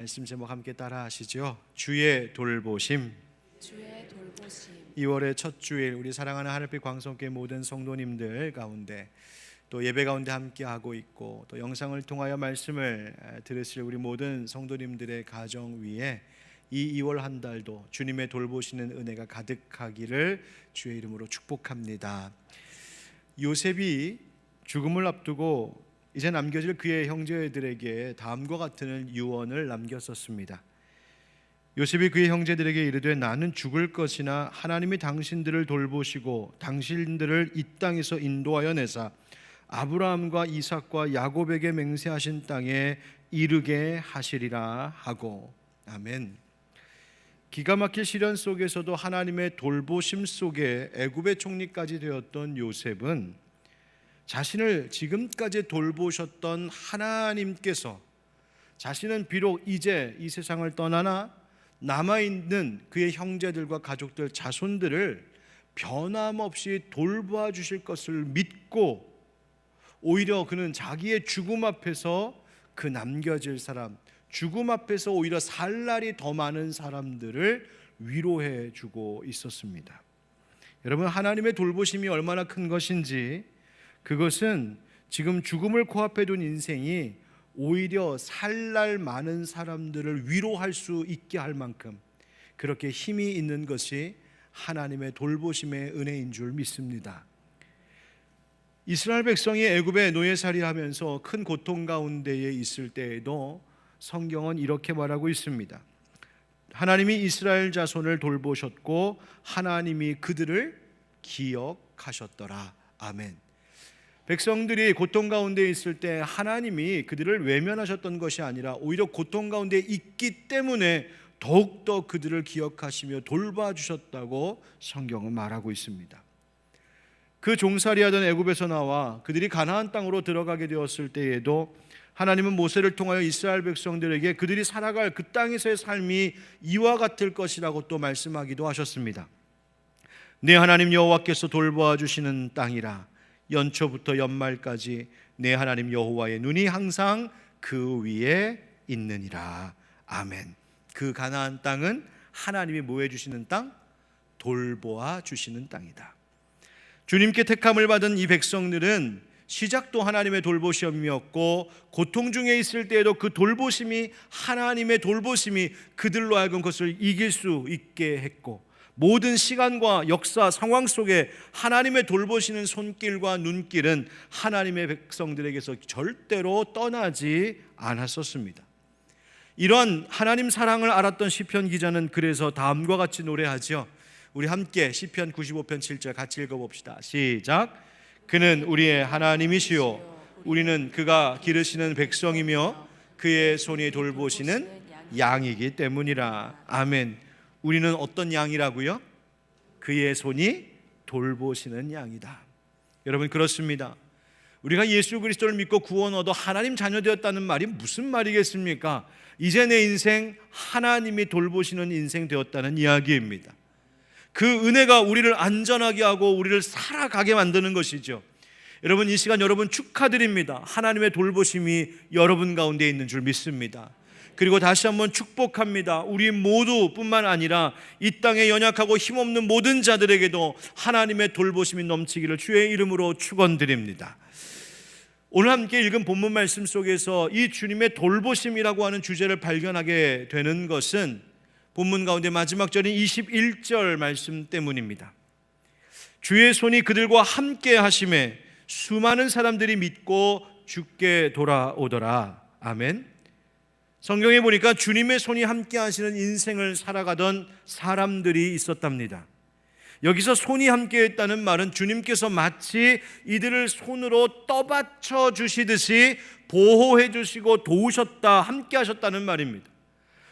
말씀 제목 함께 따라 하시죠. 주의 돌보심. 2월의 첫 주일, 우리 사랑하는 하늘빛 광성교회 모든 성도님들 가운데 또 예배 가운데 함께 하고 있고 또 영상을 통하여 말씀을 들으실 우리 모든 성도님들의 가정 위에 이 2월 한 달도 주님의 돌보시는 은혜가 가득하기를 주의 이름으로 축복합니다. 요셉이 죽음을 앞두고 이제 남겨질 그의 형제들에게 다음과 같은 유언을 남겼었습니다. 요셉이 그의 형제들에게 이르되 나는 죽을 것이나 하나님이 당신들을 돌보시고 당신들을 이 땅에서 인도하여 내사 아브라함과 이삭과 야곱에게 맹세하신 땅에 이르게 하시리라 하고. 아멘. 기가 막힐 시련 속에서도 하나님의 돌보심 속에 애굽의 총리까지 되었던 요셉은 자신을 지금까지 돌보셨던 하나님께서 자신은 비록 이제 이 세상을 떠나나 남아있는 그의 형제들과 가족들, 자손들을 변함없이 돌보아 주실 것을 믿고 오히려 그는 자기의 죽음 앞에서 그 남겨질 사람, 죽음 앞에서 오히려 살 날이 더 많은 사람들을 위로해 주고 있었습니다. 여러분, 하나님의 돌보심이 얼마나 큰 것인지, 그것은 지금 죽음을 코앞에 둔 인생이 오히려 살 날 많은 사람들을 위로할 수 있게 할 만큼 그렇게 힘이 있는 것이 하나님의 돌보심의 은혜인 줄 믿습니다. 이스라엘 백성이 애굽에 노예살이하면서 큰 고통 가운데에 있을 때에도 성경은 이렇게 말하고 있습니다. 하나님이 이스라엘 자손을 돌보셨고 하나님이 그들을 기억하셨더라. 아멘. 백성들이 고통 가운데 있을 때 하나님이 그들을 외면하셨던 것이 아니라 오히려 고통 가운데 있기 때문에 더욱더 그들을 기억하시며 돌봐주셨다고 성경은 말하고 있습니다. 그 종살이하던 애굽에서 나와 그들이 가나안 땅으로 들어가게 되었을 때에도 하나님은 모세를 통하여 이스라엘 백성들에게 그들이 살아갈 그 땅에서의 삶이 이와 같을 것이라고 또 말씀하기도 하셨습니다. 내 하나님 여호와께서 돌보아 주시는 땅이라 연초부터 연말까지 내 하나님 여호와의 눈이 항상 그 위에 있느니라. 아멘. 그 가나안 땅은 하나님이 뭐 해주시는 땅? 돌보아 주시는 땅이다. 주님께 택함을 받은 이 백성들은 시작도 하나님의 돌보심이었고 고통 중에 있을 때에도 그 돌보심이, 하나님의 돌보심이 그들로 하여금 그것을 이길 수 있게 했고, 모든 시간과 역사 상황 속에 하나님의 돌보시는 손길과 눈길은 하나님의 백성들에게서 절대로 떠나지 않았었습니다. 이러한 하나님 사랑을 알았던 시편 기자는 그래서 다음과 같이 노래하죠. 우리 함께 시편 95편 7절 같이 읽어봅시다. 시작. 그는 우리의 하나님이시요 우리는 그가 기르시는 백성이며 그의 손이 돌보시는 양이기 때문이라. 아멘. 우리는 어떤 양이라고요? 그의 손이 돌보시는 양이다. 여러분, 그렇습니다. 우리가 예수 그리스도를 믿고 구원 얻어 하나님 자녀 되었다는 말이 무슨 말이겠습니까? 이제 내 인생 하나님이 돌보시는 인생 되었다는 이야기입니다. 그 은혜가 우리를 안전하게 하고 우리를 살아가게 만드는 것이죠. 여러분, 이 시간 여러분 축하드립니다. 하나님의 돌보심이 여러분 가운데 있는 줄 믿습니다. 그리고 다시 한번 축복합니다. 우리 모두 뿐만 아니라 이 땅에 연약하고 힘없는 모든 자들에게도 하나님의 돌보심이 넘치기를 주의 이름으로 축원드립니다. 오늘 함께 읽은 본문 말씀 속에서 이 주님의 돌보심이라고 하는 주제를 발견하게 되는 것은 본문 가운데 마지막 절인 21절 말씀 때문입니다. 주의 손이 그들과 함께 하심에 수많은 사람들이 믿고 주께 돌아오더라. 아멘. 성경에 보니까 주님의 손이 함께 하시는 인생을 살아가던 사람들이 있었답니다. 여기서 손이 함께 했다는 말은 주님께서 마치 이들을 손으로 떠받쳐 주시듯이 보호해 주시고 도우셨다, 함께 하셨다는 말입니다.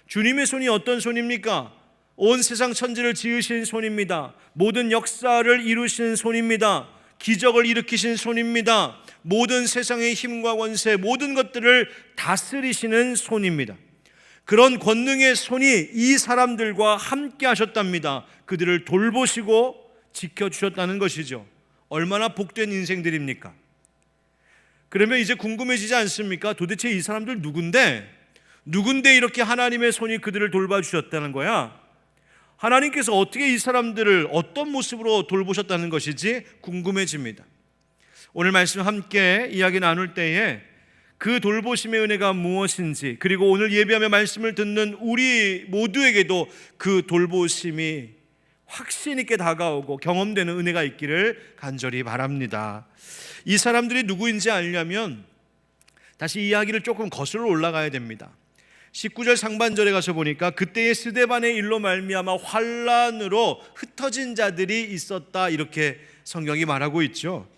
주님의 손이 어떤 손입니까? 온 세상 천지를 지으신 손입니다. 모든 역사를 이루신 손입니다. 기적을 일으키신 손입니다. 모든 세상의 힘과 권세, 모든 것들을 다스리시는 손입니다. 그런 권능의 손이 이 사람들과 함께 하셨답니다. 그들을 돌보시고 지켜주셨다는 것이죠. 얼마나 복된 인생들입니까? 그러면 이제 궁금해지지 않습니까? 도대체 이 사람들 누군데 누군데 이렇게 하나님의 손이 그들을 돌봐주셨다는 거야? 하나님께서 어떻게 이 사람들을 어떤 모습으로 돌보셨다는 것이지 궁금해집니다. 오늘 말씀 함께 이야기 나눌 때에 그 돌보심의 은혜가 무엇인지, 그리고 오늘 예배하며 말씀을 듣는 우리 모두에게도 그 돌보심이 확신 있게 다가오고 경험되는 은혜가 있기를 간절히 바랍니다. 이 사람들이 누구인지 알려면 다시 이야기를 조금 거슬러 올라가야 됩니다. 19절 상반절에 가서 보니까 그때의 스데반의 일로 말미암아 환난으로 흩어진 자들이 있었다, 이렇게 성경이 말하고 있죠.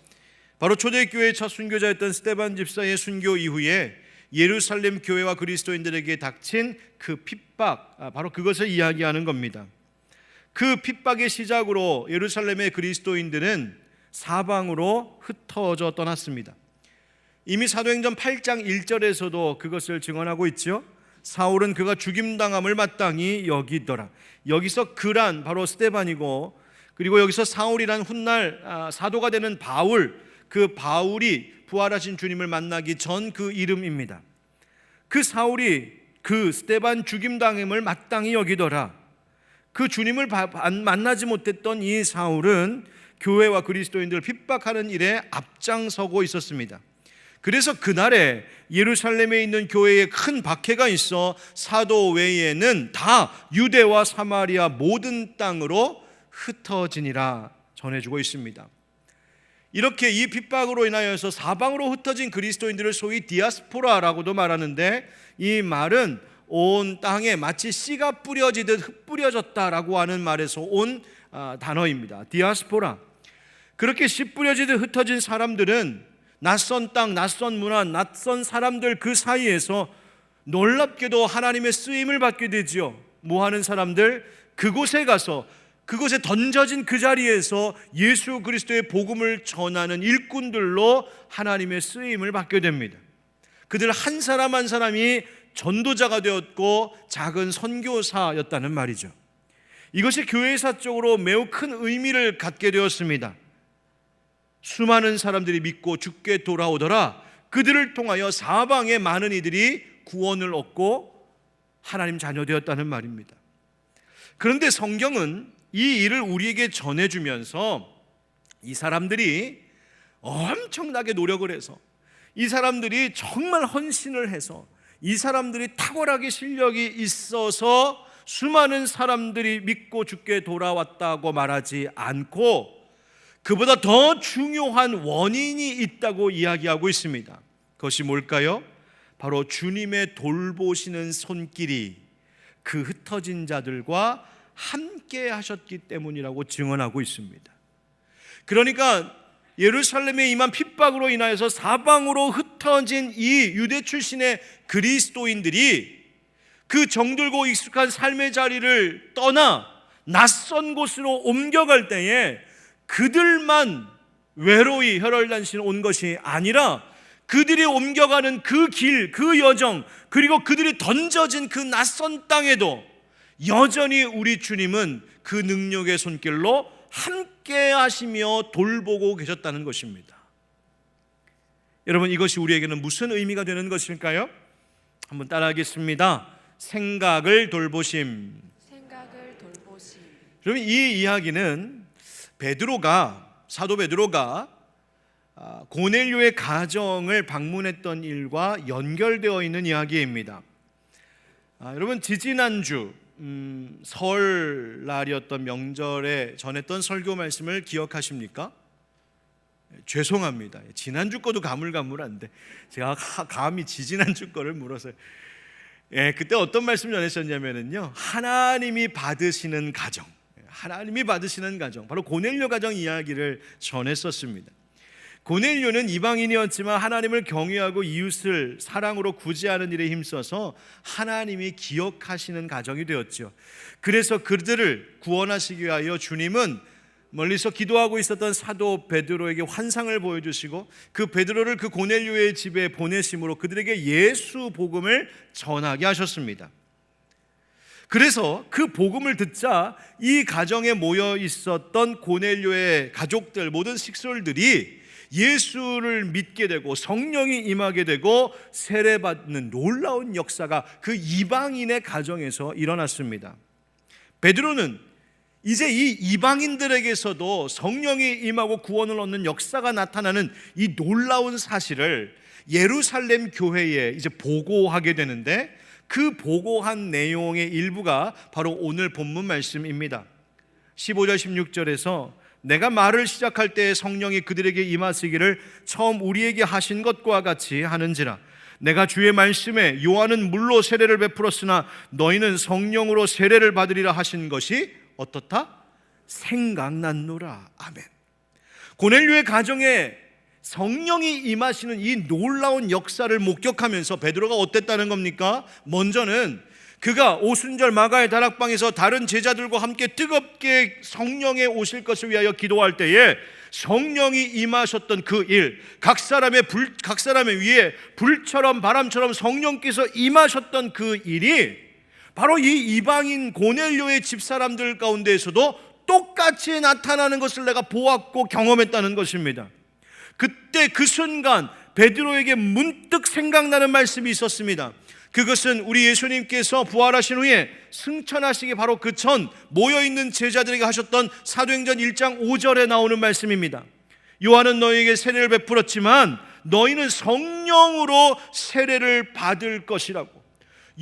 바로 초대교회의 첫 순교자였던 스데반 집사의 순교 이후에 예루살렘 교회와 그리스도인들에게 닥친 그 핍박, 바로 그것을 이야기하는 겁니다. 그 핍박의 시작으로 예루살렘의 그리스도인들은 사방으로 흩어져 떠났습니다. 이미 사도행전 8장 1절에서도 그것을 증언하고 있죠. 사울은 그가 죽임당함을 마땅히 여기더라. 여기서 그란 바로 스데반이고, 그리고 여기서 사울이란 훗날 사도가 되는 바울, 그 바울이 부활하신 주님을 만나기 전 그 이름입니다. 그 사울이 그 스데반 죽임당함을 마땅히 여기더라. 그 주님을 만나지 못했던 이 사울은 교회와 그리스도인들을 핍박하는 일에 앞장서고 있었습니다. 그래서 그날에 예루살렘에 있는 교회에 큰 박해가 있어 사도 외에는 다 유대와 사마리아 모든 땅으로 흩어지니라 전해주고 있습니다. 이렇게 이 핍박으로 인하여서 사방으로 흩어진 그리스도인들을 소위 디아스포라라고도 말하는데, 이 말은 온 땅에 마치 씨가 뿌려지듯 흩뿌려졌다라고 하는 말에서 온 단어입니다. 디아스포라. 그렇게 씨 뿌려지듯 흩어진 사람들은 낯선 땅, 낯선 문화, 낯선 사람들 그 사이에서 놀랍게도 하나님의 쓰임을 받게 되지요. 뭐 하는 사람들? 그곳에 가서, 그곳에 던져진 그 자리에서 예수 그리스도의 복음을 전하는 일꾼들로 하나님의 쓰임을 받게 됩니다. 그들 한 사람 한 사람이 전도자가 되었고 작은 선교사였다는 말이죠. 이것이 교회사적으로 매우 큰 의미를 갖게 되었습니다. 수많은 사람들이 믿고 주께 돌아오더라. 그들을 통하여 사방의 많은 이들이 구원을 얻고 하나님 자녀 되었다는 말입니다. 그런데 성경은 이 일을 우리에게 전해주면서 이 사람들이 엄청나게 노력을 해서, 이 사람들이 정말 헌신을 해서, 이 사람들이 탁월하게 실력이 있어서 수많은 사람들이 믿고 주께 돌아왔다고 말하지 않고, 그보다 더 중요한 원인이 있다고 이야기하고 있습니다. 그것이 뭘까요? 바로 주님의 돌보시는 손길이 그 흩어진 자들과 함께 하셨기 때문이라고 증언하고 있습니다. 그러니까 예루살렘에 임한 핍박으로 인하여서 사방으로 흩어진 이 유대 출신의 그리스도인들이 그 정들고 익숙한 삶의 자리를 떠나 낯선 곳으로 옮겨갈 때에 그들만 외로이 혈혈단신 온 것이 아니라 그들이 옮겨가는 그 길, 그 여정, 그리고 그들이 던져진 그 낯선 땅에도 여전히 우리 주님은 그 능력의 손길로 함께 하시며 돌보고 계셨다는 것입니다. 여러분, 이것이 우리에게는 무슨 의미가 되는 것일까요? 한번 따라하겠습니다. 생각을 돌보심. 여러분, 이 이야기는 사도 베드로가 고넬료의 가정을 방문했던 일과 연결되어 있는 이야기입니다. 여러분, 지지난주 설날이었던 명절에 전했던 설교 말씀을 기억하십니까? 죄송합니다. 지난주 거도 가물가물한데 제가 감히 지지난주 거를 물어서, 그때 어떤 말씀 전했었냐면요, 하나님이 받으시는 가정, 바로 고넬료 가정 이야기를 전했었습니다. 고넬료는 이방인이었지만 하나님을 경외하고 이웃을 사랑으로 구제하는 일에 힘써서 하나님이 기억하시는 가정이 되었죠. 그래서 그들을 구원하시기 위하여 주님은 멀리서 기도하고 있었던 사도 베드로에게 환상을 보여주시고 그 베드로를 그 고넬료의 집에 보내심으로 그들에게 예수 복음을 전하게 하셨습니다. 그래서 그 복음을 듣자 이 가정에 모여 있었던 고넬료의 가족들, 모든 식솔들이 예수를 믿게 되고 성령이 임하게 되고 세례받는 놀라운 역사가 그 이방인의 가정에서 일어났습니다. 베드로는 이제 이 이방인들에게서도 성령이 임하고 구원을 얻는 역사가 나타나는 이 놀라운 사실을 예루살렘 교회에 이제 보고하게 되는데, 그 보고한 내용의 일부가 바로 오늘 본문 말씀입니다. 15절 16절에서 내가 말을 시작할 때 성령이 그들에게 임하시기를 처음 우리에게 하신 것과 같이 하는지라. 내가 주의 말씀에 요한은 물로 세례를 베풀었으나 너희는 성령으로 세례를 받으리라 하신 것이 어떻다? 생각났노라. 아멘. 고넬료의 가정에 성령이 임하시는 이 놀라운 역사를 목격하면서 베드로가 어땠다는 겁니까? 먼저는 그가 오순절 마가의 다락방에서 다른 제자들과 함께 뜨겁게 성령에 오실 것을 위하여 기도할 때에 성령이 임하셨던 그 일, 각 사람의 위에 불처럼 바람처럼 성령께서 임하셨던 그 일이 바로 이 이방인 고넬료의 집사람들 가운데에서도 똑같이 나타나는 것을 내가 보았고 경험했다는 것입니다. 그때 그 순간 베드로에게 문득 생각나는 말씀이 있었습니다. 그것은 우리 예수님께서 부활하신 후에 승천하시기 바로 그 전 모여있는 제자들에게 하셨던 사도행전 1장 5절에 나오는 말씀입니다. 요한은 너희에게 세례를 베풀었지만 너희는 성령으로 세례를 받을 것이라고.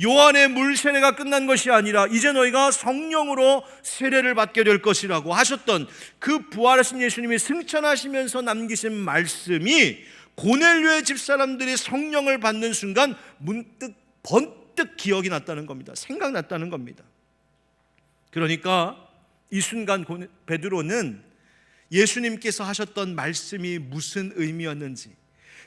요한의 물 세례가 끝난 것이 아니라 이제 너희가 성령으로 세례를 받게 될 것이라고 하셨던 그 부활하신 예수님이 승천하시면서 남기신 말씀이 고넬료의 집사람들이 성령을 받는 순간 문득 번뜩 기억이 났다는 겁니다. 생각났다는 겁니다. 그러니까 이 순간 베드로는 예수님께서 하셨던 말씀이 무슨 의미였는지,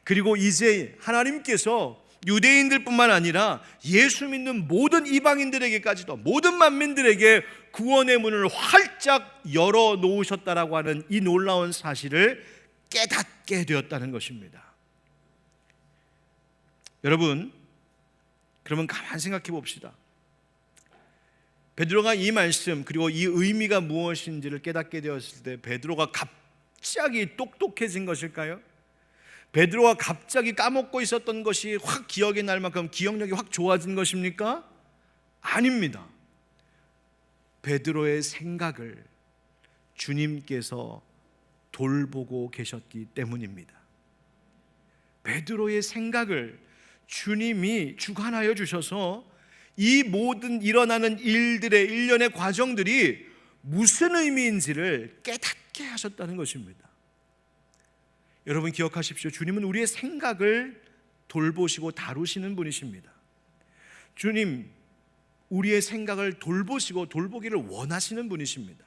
그리고 이제 하나님께서 유대인들뿐만 아니라 예수 믿는 모든 이방인들에게까지도, 모든 만민들에게 구원의 문을 활짝 열어놓으셨다라고 하는 이 놀라운 사실을 깨닫게 되었다는 것입니다. 여러분, 그러면 가만히 생각해 봅시다. 베드로가 이 말씀 그리고 이 의미가 무엇인지를 깨닫게 되었을 때 베드로가 갑자기 똑똑해진 것일까요? 베드로가 갑자기 까먹고 있었던 것이 확 기억이 날 만큼 기억력이 확 좋아진 것입니까? 아닙니다. 베드로의 생각을 주님께서 돌보고 계셨기 때문입니다. 베드로의 생각을 주님이 주관하여 주셔서 이 모든 일어나는 일들의 일련의 과정들이 무슨 의미인지를 깨닫게 하셨다는 것입니다. 여러분 기억하십시오. 주님은 우리의 생각을 돌보시고 다루시는 분이십니다. 주님, 우리의 생각을 돌보시고 돌보기를 원하시는 분이십니다.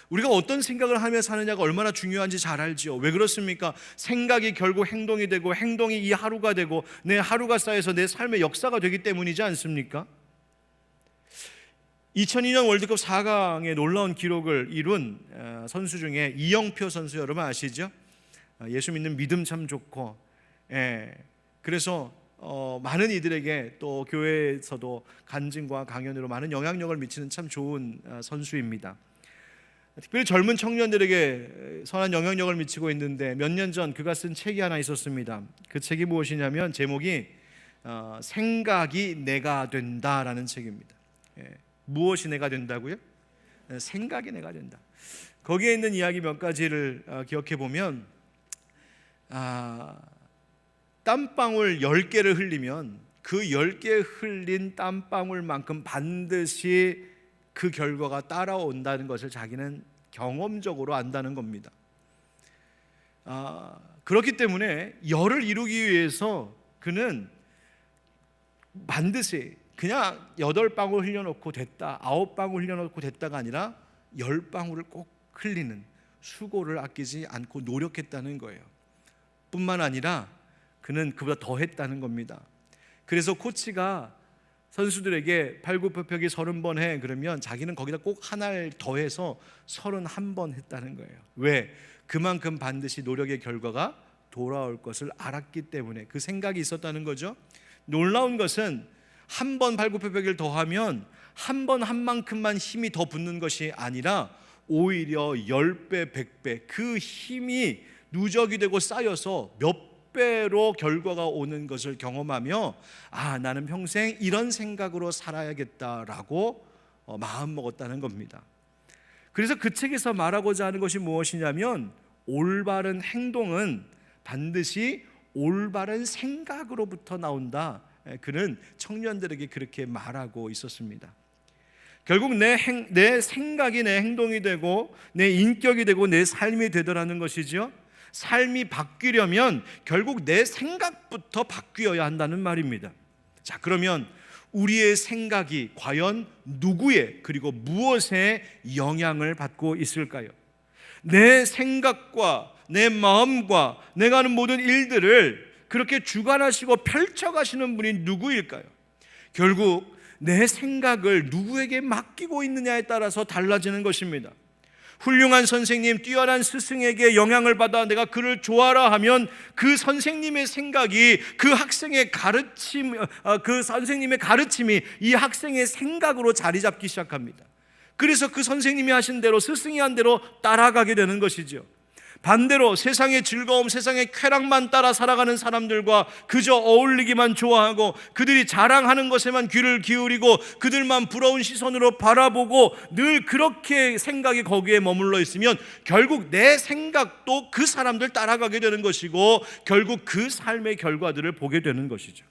우리가 어떤 생각을 하며 사느냐가 얼마나 중요한지 잘 알지요. 왜 그렇습니까? 생각이 결국 행동이 되고 행동이 이 하루가 되고 내 하루가 쌓여서 내 삶의 역사가 되기 때문이지 않습니까? 2002년 월드컵 4강의 놀라운 기록을 이룬 선수 중에 이영표 선수 여러분 아시죠? 예수 믿는 믿음 참 좋고, 그래서 많은 이들에게 또 교회에서도 간증과 강연으로 많은 영향력을 미치는 참 좋은 선수입니다. 특별히 젊은 청년들에게 선한 영향력을 미치고 있는데 몇 년 전 그가 쓴 책이 하나 있었습니다. 그 책이 무엇이냐면 제목이 생각이 내가 된다라는 책입니다. 무엇이 내가 된다고요? 생각이 내가 된다. 거기에 있는 이야기 몇 가지를 기억해 보면 땀방울 10개를 흘리면 그 10개 흘린 땀방울만큼 반드시 그 결과가 따라온다는 것을 자기는 경험적으로 안다는 겁니다. 그렇기 때문에 열을 이루기 위해서 그는 반드시 그냥 8방울 흘려놓고 됐다, 9방울 흘려놓고 됐다가 아니라 10방울을 꼭 흘리는 수고를 아끼지 않고 노력했다는 거예요. 뿐만 아니라 그는 그보다 더 했다는 겁니다. 그래서 코치가 선수들에게 팔굽혀펴기 30번 해 그러면 자기는 거기다 꼭 하나를 더해서 31번 했다는 거예요. 왜? 그만큼 반드시 노력의 결과가 돌아올 것을 알았기 때문에 그 생각이 있었다는 거죠. 놀라운 것은 한 번 팔굽혀펴기를 더하면 한 번 한 만큼만 힘이 더 붙는 것이 아니라 오히려 10배, 100배 그 힘이 누적이 되고 쌓여서 몇 배로 결과가 오는 것을 경험하며 나는 평생 이런 생각으로 살아야겠다라고 마음먹었다는 겁니다. 그래서 그 책에서 말하고자 하는 것이 무엇이냐면 올바른 행동은 반드시 올바른 생각으로부터 나온다. 그는 청년들에게 그렇게 말하고 있었습니다. 결국 내 생각이 내 행동이 되고 내 인격이 되고 내 삶이 되더라는 것이죠. 삶이 바뀌려면 결국 내 생각부터 바뀌어야 한다는 말입니다. 자, 그러면 우리의 생각이 과연 누구의 그리고 무엇에 영향을 받고 있을까요? 내 생각과 내 마음과 내가 하는 모든 일들을 그렇게 주관하시고 펼쳐가시는 분이 누구일까요? 결국 내 생각을 누구에게 맡기고 있느냐에 따라서 달라지는 것입니다. 훌륭한 선생님, 뛰어난 스승에게 영향을 받아 내가 그를 좋아라 하면 그 선생님의 생각이 그 학생의 가르침, 그 선생님의 가르침이 이 학생의 생각으로 자리 잡기 시작합니다. 그래서 그 선생님이 하신 대로, 스승이 한 대로 따라가게 되는 것이죠. 반대로 세상의 즐거움, 세상의 쾌락만 따라 살아가는 사람들과 그저 어울리기만 좋아하고 그들이 자랑하는 것에만 귀를 기울이고 그들만 부러운 시선으로 바라보고 늘 그렇게 생각이 거기에 머물러 있으면 결국 내 생각도 그 사람들 따라가게 되는 것이고 결국 그 삶의 결과들을 보게 되는 것이죠.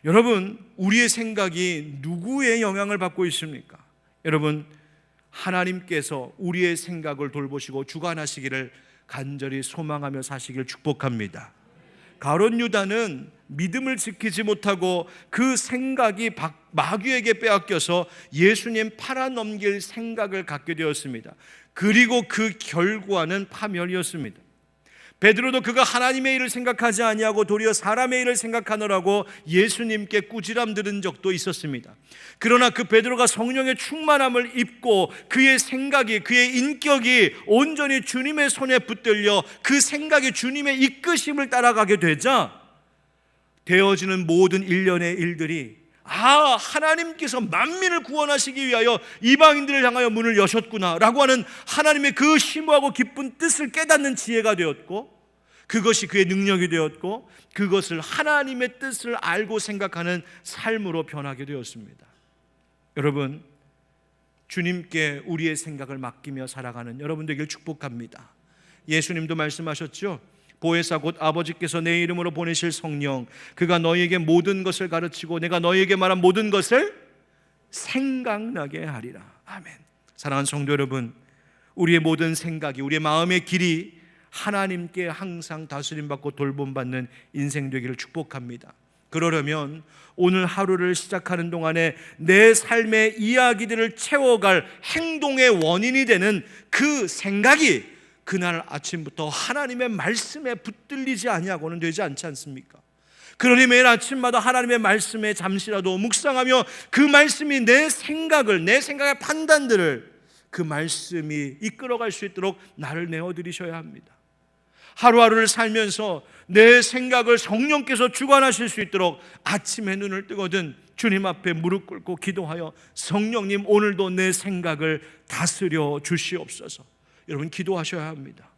여러분, 우리의 생각이 누구의 영향을 받고 있습니까? 여러분, 하나님께서 우리의 생각을 돌보시고 주관하시기를 간절히 소망하며 사시길 축복합니다. 가룟 유다는 믿음을 지키지 못하고 그 생각이 마귀에게 빼앗겨서 예수님 팔아넘길 생각을 갖게 되었습니다. 그리고 그 결과는 파멸이었습니다. 베드로도 그가 하나님의 일을 생각하지 아니하고 도리어 사람의 일을 생각하느라고 예수님께 꾸지람 들은 적도 있었습니다. 그러나 그 베드로가 성령의 충만함을 입고 그의 생각이, 그의 인격이 온전히 주님의 손에 붙들려 그 생각이 주님의 이끄심을 따라가게 되자 되어지는 모든 일련의 일들이 하나님께서 만민을 구원하시기 위하여 이방인들을 향하여 문을 여셨구나 라고 하는 하나님의 그 심오하고 깊은 뜻을 깨닫는 지혜가 되었고 그것이 그의 능력이 되었고 그것을 하나님의 뜻을 알고 생각하는 삶으로 변하게 되었습니다. 여러분, 주님께 우리의 생각을 맡기며 살아가는 여러분 되길 축복합니다. 예수님도 말씀하셨죠. 보혜사 곧 아버지께서 내 이름으로 보내실 성령, 그가 너희에게 모든 것을 가르치고 내가 너희에게 말한 모든 것을 생각나게 하리라. 아멘. 사랑하는 성도 여러분, 우리의 모든 생각이, 우리의 마음의 길이 하나님께 항상 다스림받고 돌봄받는 인생 되기를 축복합니다. 그러려면 오늘 하루를 시작하는 동안에 내 삶의 이야기들을 채워갈 행동의 원인이 되는 그 생각이 그날 아침부터 하나님의 말씀에 붙들리지 아니하고는 되지 않지 않습니까? 그러니 매일 아침마다 하나님의 말씀에 잠시라도 묵상하며 그 말씀이 내 생각의 판단들을 그 말씀이 이끌어갈 수 있도록 나를 내어드리셔야 합니다. 하루하루를 살면서 내 생각을 성령께서 주관하실 수 있도록 아침에 눈을 뜨거든 주님 앞에 무릎 꿇고 기도하여 성령님 오늘도 내 생각을 다스려 주시옵소서. 여러분 기도하셔야 합니다.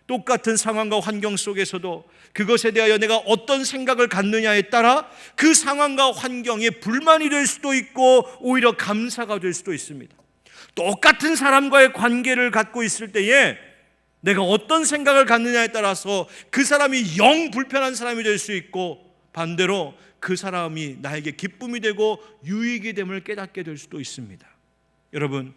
똑같은 상황과 환경 속에서도 그것에 대하여 내가 어떤 생각을 갖느냐에 따라 그 상황과 환경이 불만이 될 수도 있고 오히려 감사가 될 수도 있습니다. 똑같은 사람과의 관계를 갖고 있을 때에 내가 어떤 생각을 갖느냐에 따라서 그 사람이 영 불편한 사람이 될 수 있고 반대로 그 사람이 나에게 기쁨이 되고 유익이 됨을 깨닫게 될 수도 있습니다. 여러분,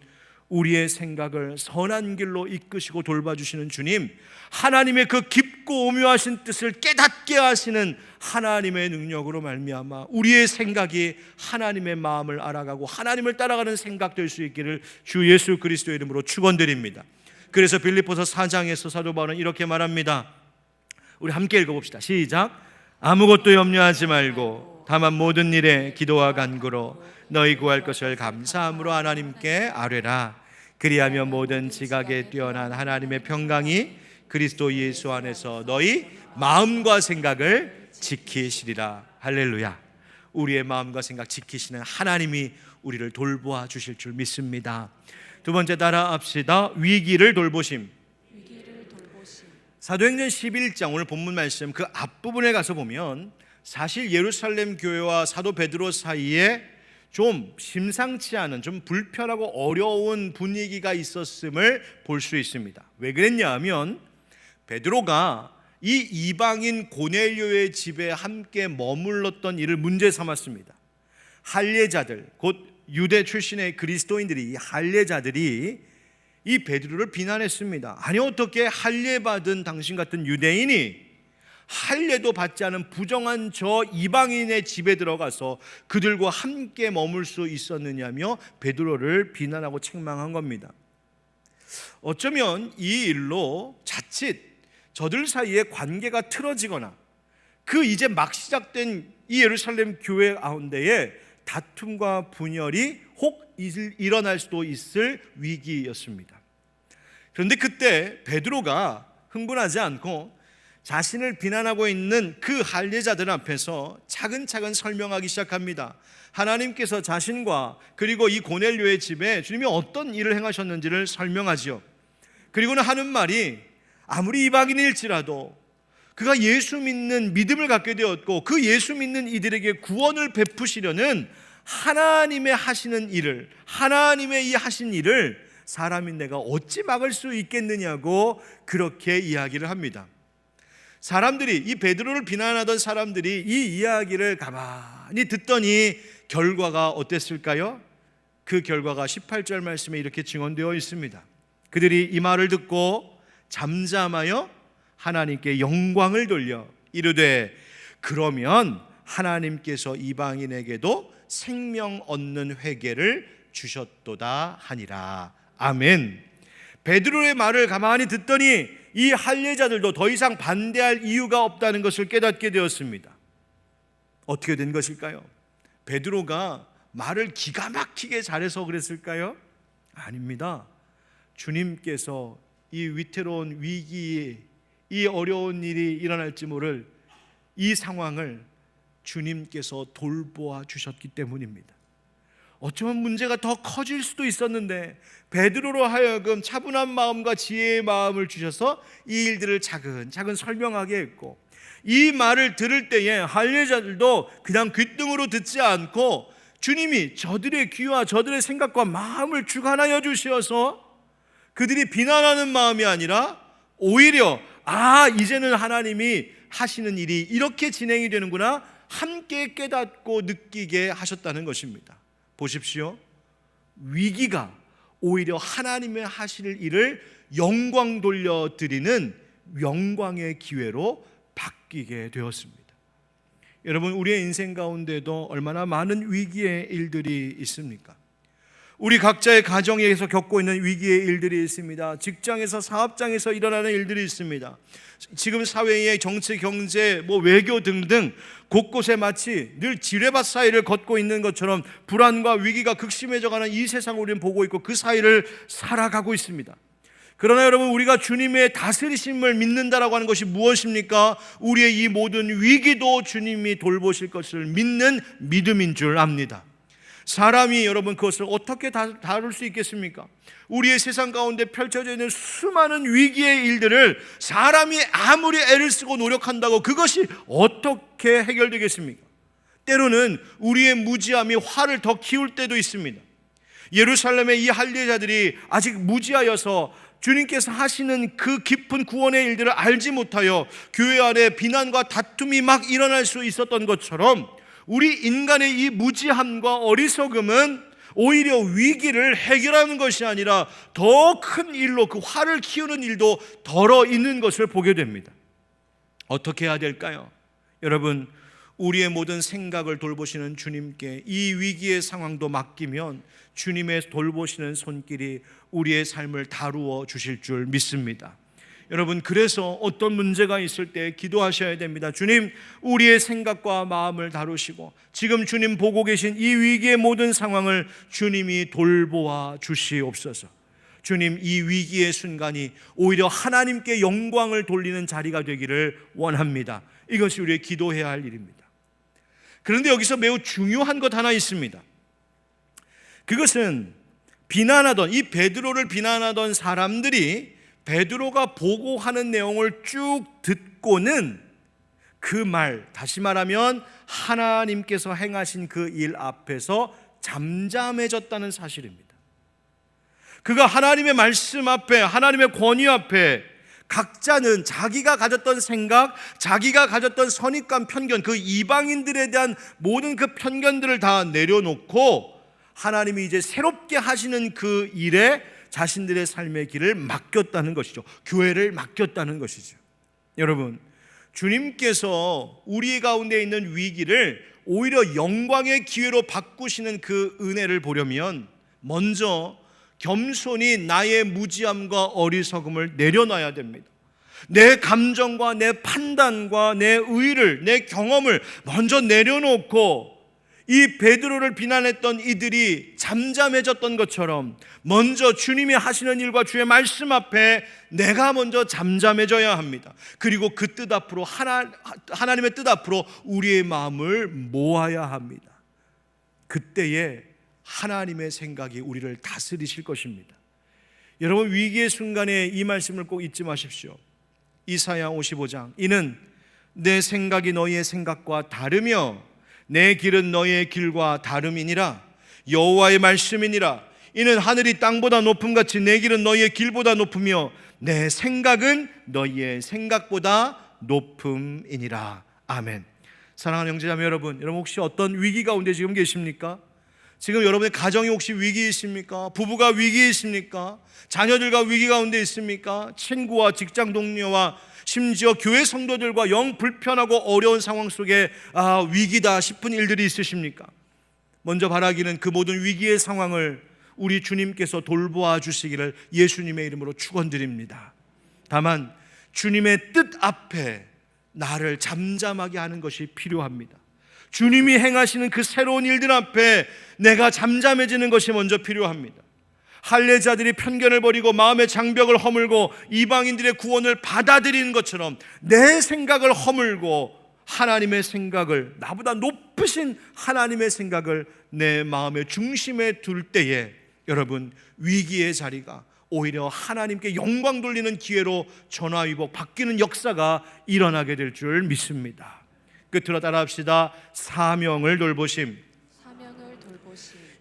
우리의 생각을 선한 길로 이끄시고 돌봐주시는 주님, 하나님의 그 깊고 오묘하신 뜻을 깨닫게 하시는 하나님의 능력으로 말미암아 우리의 생각이 하나님의 마음을 알아가고 하나님을 따라가는 생각 될 수 있기를 주 예수 그리스도의 이름으로 축원드립니다. 그래서 빌립보서 4장에서 사도 바울은 이렇게 말합니다. 우리 함께 읽어봅시다. 시작. 아무것도 염려하지 말고 다만 모든 일에 기도와 간구로 너희 구할 것을 감사함으로 하나님께 아뢰라. 그리하며 모든 지각에 뛰어난 하나님의 평강이 그리스도 예수 안에서 너희 마음과 생각을 지키시리라. 할렐루야. 우리의 마음과 생각 지키시는 하나님이 우리를 돌보아 주실 줄 믿습니다. 두 번째 따라 합시다. 위기를 돌보심. 사도행전 11장 오늘 본문 말씀 그 앞부분에 가서 보면 사실 예루살렘 교회와 사도 베드로 사이에 좀 심상치 않은, 좀 불편하고 어려운 분위기가 있었음을 볼 수 있습니다. 왜 그랬냐 하면 베드로가 이 이방인 고넬료의 집에 함께 머물렀던 일을 문제 삼았습니다. 할례자들, 곧 유대 출신의 그리스도인들이, 이 할례자들이 이 베드로를 비난했습니다. 아니, 어떻게 할례받은 당신 같은 유대인이 할례도 받지 않은 부정한 저 이방인의 집에 들어가서 그들과 함께 머물 수 있었느냐며 베드로를 비난하고 책망한 겁니다. 어쩌면 이 일로 자칫 저들 사이에 관계가 틀어지거나 그 이제 막 시작된 이 예루살렘 교회 가운데에 다툼과 분열이 혹 일어날 수도 있을 위기였습니다. 그런데 그때 베드로가 흥분하지 않고 자신을 비난하고 있는 그 할례자들 앞에서 차근차근 설명하기 시작합니다. 하나님께서 자신과 그리고 이 고넬료의 집에 주님이 어떤 일을 행하셨는지를 설명하지요. 그리고는 하는 말이 아무리 이방인일지라도 그가 예수 믿는 믿음을 갖게 되었고 그 예수 믿는 이들에게 구원을 베푸시려는 하나님의 하시는 일을, 하나님의 이 하신 일을 사람인 내가 어찌 막을 수 있겠느냐고 그렇게 이야기를 합니다. 사람들이, 이 베드로를 비난하던 사람들이 이 이야기를 가만히 듣더니 결과가 어땠을까요? 그 결과가 18절 말씀에 이렇게 증언되어 있습니다. 그들이 이 말을 듣고 잠잠하여 하나님께 영광을 돌려 이르되 그러면 하나님께서 이방인에게도 생명 얻는 회개를 주셨도다 하니라. 아멘. 베드로의 말을 가만히 듣더니 이 할례자들도 더 이상 반대할 이유가 없다는 것을 깨닫게 되었습니다. 어떻게 된 것일까요? 베드로가 말을 기가 막히게 잘해서 그랬을까요? 아닙니다. 주님께서 이 위태로운 위기에, 이 어려운 일이 일어날지 모를 이 상황을 주님께서 돌보아 주셨기 때문입니다. 어쩌면 문제가 더 커질 수도 있었는데 베드로로 하여금 차분한 마음과 지혜의 마음을 주셔서 이 일들을 차근차근 설명하게 했고, 이 말을 들을 때에 할례자들도 그냥 귓등으로 듣지 않고 주님이 저들의 귀와 저들의 생각과 마음을 주관하여 주셔서 그들이 비난하는 마음이 아니라 오히려 이제는 하나님이 하시는 일이 이렇게 진행이 되는구나 함께 깨닫고 느끼게 하셨다는 것입니다. 보십시오. 위기가 오히려 하나님의 하실 일을 영광 돌려드리는 영광의 기회로 바뀌게 되었습니다. 여러분, 우리의 인생 가운데도 얼마나 많은 위기의 일들이 있습니까? 우리 각자의 가정에서 겪고 있는 위기의 일들이 있습니다. 직장에서, 사업장에서 일어나는 일들이 있습니다. 지금 사회의 정치, 경제, 외교 등등 곳곳에 마치 늘 지뢰밭 사이를 걷고 있는 것처럼 불안과 위기가 극심해져가는 이 세상을 우리는 보고 있고 그 사이를 살아가고 있습니다. 그러나 여러분, 우리가 주님의 다스리심을 믿는다라고 하는 것이 무엇입니까? 우리의 이 모든 위기도 주님이 돌보실 것을 믿는 믿음인 줄 압니다. 사람이 여러분 그것을 어떻게 다룰 수 있겠습니까? 우리의 세상 가운데 펼쳐져 있는 수많은 위기의 일들을 사람이 아무리 애를 쓰고 노력한다고 그것이 어떻게 해결되겠습니까? 때로는 우리의 무지함이 화를 더 키울 때도 있습니다. 예루살렘의 이 할례자들이 아직 무지하여서 주님께서 하시는 그 깊은 구원의 일들을 알지 못하여 교회 안에 비난과 다툼이 막 일어날 수 있었던 것처럼 우리 인간의 이 무지함과 어리석음은 오히려 위기를 해결하는 것이 아니라 더 큰 일로 그 화를 키우는 일도 덜어 있는 것을 보게 됩니다. 어떻게 해야 될까요? 여러분, 우리의 모든 생각을 돌보시는 주님께 이 위기의 상황도 맡기면 주님의 돌보시는 손길이 우리의 삶을 다루어 주실 줄 믿습니다. 여러분, 그래서 어떤 문제가 있을 때 기도하셔야 됩니다. 주님, 우리의 생각과 마음을 다루시고 지금 주님 보고 계신 이 위기의 모든 상황을 주님이 돌보아 주시옵소서. 주님, 이 위기의 순간이 오히려 하나님께 영광을 돌리는 자리가 되기를 원합니다. 이것이 우리의 기도해야 할 일입니다. 그런데 여기서 매우 중요한 것 하나 있습니다. 그것은 이 베드로를 비난하던 사람들이 베드로가 보고하는 내용을 쭉 듣고는 그 말, 다시 말하면 하나님께서 행하신 그 일 앞에서 잠잠해졌다는 사실입니다. 그가 하나님의 말씀 앞에, 하나님의 권위 앞에 각자는 자기가 가졌던 생각, 자기가 가졌던 선입관, 편견, 그 이방인들에 대한 모든 그 편견들을 다 내려놓고 하나님이 이제 새롭게 하시는 그 일에 자신들의 삶의 길을 맡겼다는 것이죠. 교회를 맡겼다는 것이죠. 여러분, 주님께서 우리 가운데 있는 위기를 오히려 영광의 기회로 바꾸시는 그 은혜를 보려면 먼저 겸손히 나의 무지함과 어리석음을 내려놔야 됩니다. 내 감정과 내 판단과 내 의를, 내 경험을 먼저 내려놓고 이 베드로를 비난했던 이들이 잠잠해졌던 것처럼 먼저 주님이 하시는 일과 주의 말씀 앞에 내가 먼저 잠잠해져야 합니다. 그리고 그 뜻 앞으로 하나님의 뜻 앞으로 우리의 마음을 모아야 합니다. 그때에 하나님의 생각이 우리를 다스리실 것입니다. 여러분, 위기의 순간에 이 말씀을 꼭 잊지 마십시오. 이사야 55장, 이는 내 생각이 너희의 생각과 다르며 내 길은 너희의 길과 다름이니라. 여호와의 말씀이니라. 이는 하늘이 땅보다 높음같이 내 길은 너희의 길보다 높으며 내 생각은 너희의 생각보다 높음이니라. 아멘. 사랑하는 형제자매 여러분, 혹시 어떤 위기 가운데 지금 계십니까? 지금 여러분의 가정이 혹시 위기에 있습니까? 부부가 위기에 있습니까? 자녀들과 위기 가운데 있습니까? 친구와 직장 동료와 심지어 교회 성도들과 영 불편하고 어려운 상황 속에 위기다 싶은 일들이 있으십니까? 먼저 바라기는 그 모든 위기의 상황을 우리 주님께서 돌보아 주시기를 예수님의 이름으로 축원드립니다. 다만 주님의 뜻 앞에 나를 잠잠하게 하는 것이 필요합니다. 주님이 행하시는 그 새로운 일들 앞에 내가 잠잠해지는 것이 먼저 필요합니다. 할례자들이 편견을 버리고 마음의 장벽을 허물고 이방인들의 구원을 받아들이는 것처럼 내 생각을 허물고 하나님의 생각을, 나보다 높으신 하나님의 생각을 내 마음의 중심에 둘 때에 여러분, 위기의 자리가 오히려 하나님께 영광 돌리는 기회로 전화위복 바뀌는 역사가 일어나게 될 줄 믿습니다. 끝으로 따라합시다. 사명을 돌보심.